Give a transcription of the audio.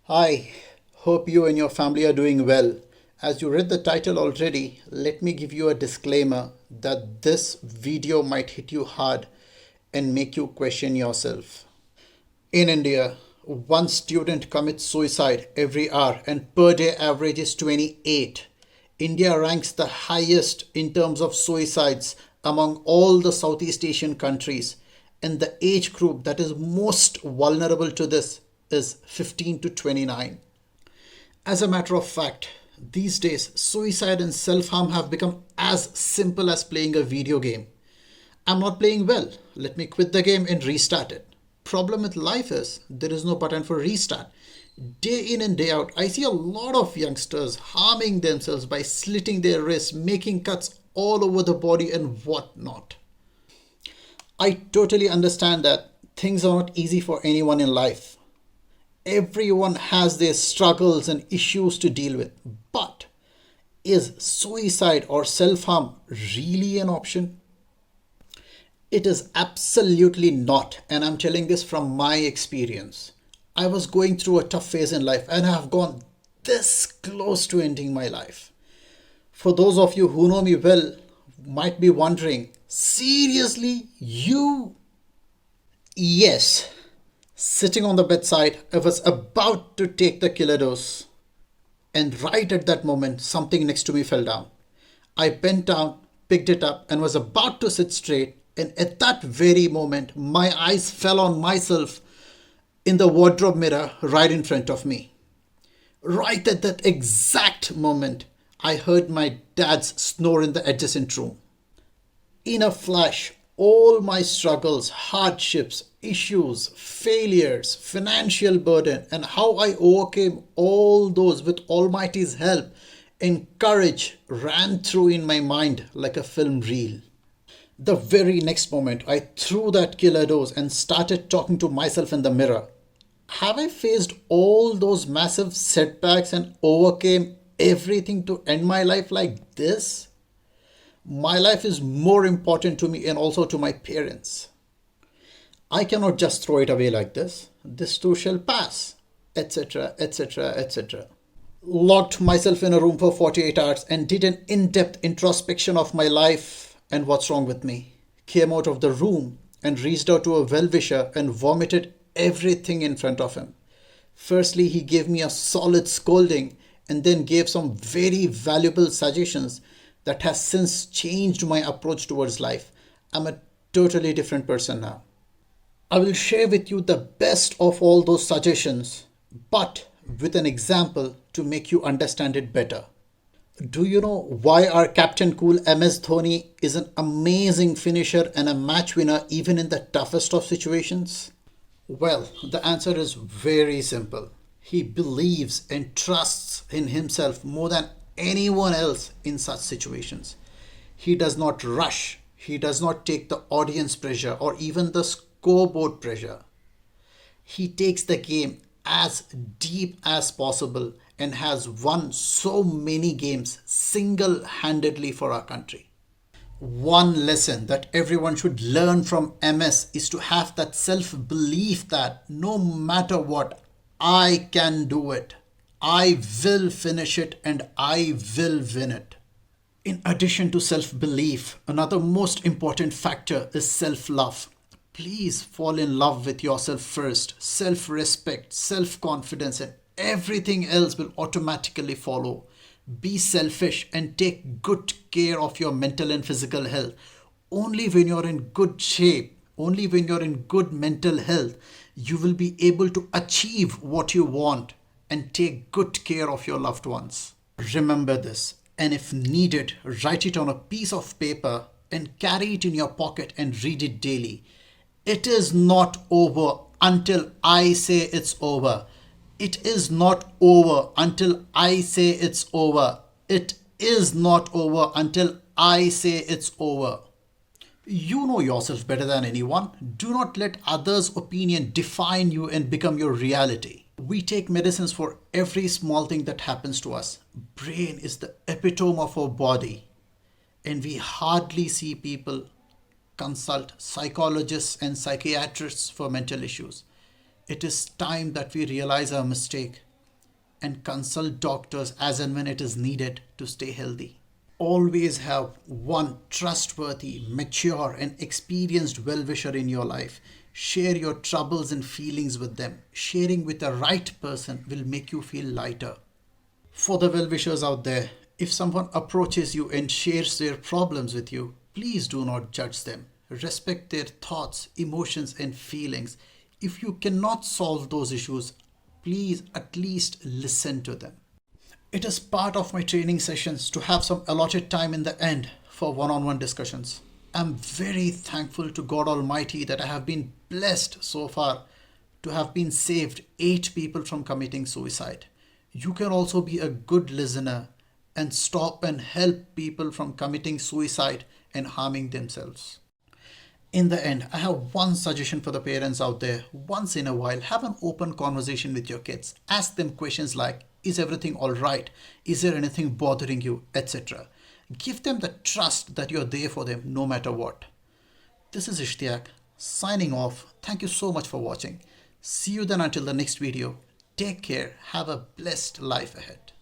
Hi, hope you and your family are doing well. As you read the title already, let me give you a disclaimer that this video might hit you hard and make you question yourself. In India, one student commits suicide every hour and per day average is 28. India ranks the highest in terms of suicides among all the Southeast Asian countries, and the age group that is most vulnerable to this is 15 to 29. As a matter of fact, these days suicide and self harm have become as simple as playing a video game. I'm not playing well. Let me quit the game and restart it. Problem with life is there is no button for restart. Day in and day out, I see a lot of youngsters harming themselves by slitting their wrists, making cuts all over the body, and whatnot. I totally understand that things are not easy for anyone in life. Everyone has their struggles and issues to deal with. But is suicide or self harm really an option? It is absolutely not, and I'm telling this from my experience. I was going through a tough phase in life and I have gone this close to ending my life. For those of you who know me well, might be wondering, seriously, you? Yes. Sitting on the bedside, I was about to take the killer dose, and right at that moment, something next to me fell down. I bent down, picked it up, and was about to sit straight. And at that very moment, my eyes fell on myself in the wardrobe mirror right in front of me. Right at that exact moment, I heard my dad's snore in the adjacent room. In a flash, all my struggles, hardships, issues, failures, financial burden, and how I overcame all those with Almighty's help and courage ran through in my mind like a film reel. The very next moment, I threw that killer dose and started talking to myself in the mirror. Have I faced all those massive setbacks and overcame everything to end my life like this? My life is more important to me and also to my parents. I cannot just throw it away like this. This too shall pass, etc., etc., etc. Locked myself in a room for 48 hours and did an in depth introspection of my life and what's wrong with me. Came out of the room and reached out to a well wisher and vomited everything in front of him. Firstly, he gave me a solid scolding and then gave some very valuable suggestions that has since changed my approach towards life. I'm a totally different person now. I will share with you the best of all those suggestions, but with an example to make you understand it better. Do you know why our Captain Cool MS Dhoni is an amazing finisher and a match winner even in the toughest of situations? Well, the answer is very simple. He believes and trusts in himself more than anyone else in such situations. He does not rush, he does not take the audience pressure or even the scoreboard pressure. He takes the game as deep as possible and has won so many games single handedly for our country. One lesson that everyone should learn from MS is to have that self belief that no matter what, I can do it. I will finish it and I will win it. In addition to self belief, another most important factor is self love. Please fall in love with yourself first. Self respect, self confidence, and everything else will automatically follow. Be selfish and take good care of your mental and physical health. Only when you're in good shape, only when you're in good mental health, you will be able to achieve what you want and take good care of your loved ones. Remember this, and if needed, write it on a piece of paper and carry it in your pocket and read it daily. It is not over until I say it's over. It is not over until I say it's over. It is not over until I say it's over. You know yourself better than anyone. Do not let others' opinion define you and become your reality. We take medicines for every small thing that happens to us. Brain is the epitome of our body, and we hardly see people consult psychologists and psychiatrists for mental issues. It is time that we realize our mistake. and consult doctors as and when it is needed to stay healthy. Always have one trustworthy, mature, and experienced well wisher in your life. Share your troubles and feelings with them. Sharing with the right person will make you feel lighter. For the well wishers out there, if someone approaches you and shares their problems with you, please do not judge them. Respect their thoughts, emotions, and feelings. If you cannot solve those issues, please at least listen to them. It is part of my training sessions to have some allotted time in the end for one on one discussions. I'm very thankful to God Almighty that I have been blessed so far to have been saved 8 people from committing suicide. You can also be a good listener and stop and help people from committing suicide and harming themselves. In the end, I have one suggestion for the parents out there. Once in a while, have an open conversation with your kids. Ask them questions like, is everything all right? Is there anything bothering you? Etc. Give them the trust that you're there for them no matter what. This is Ishthiaque signing off. Thank you so much for watching. See you then until the next video. Take care. Have a blessed life ahead.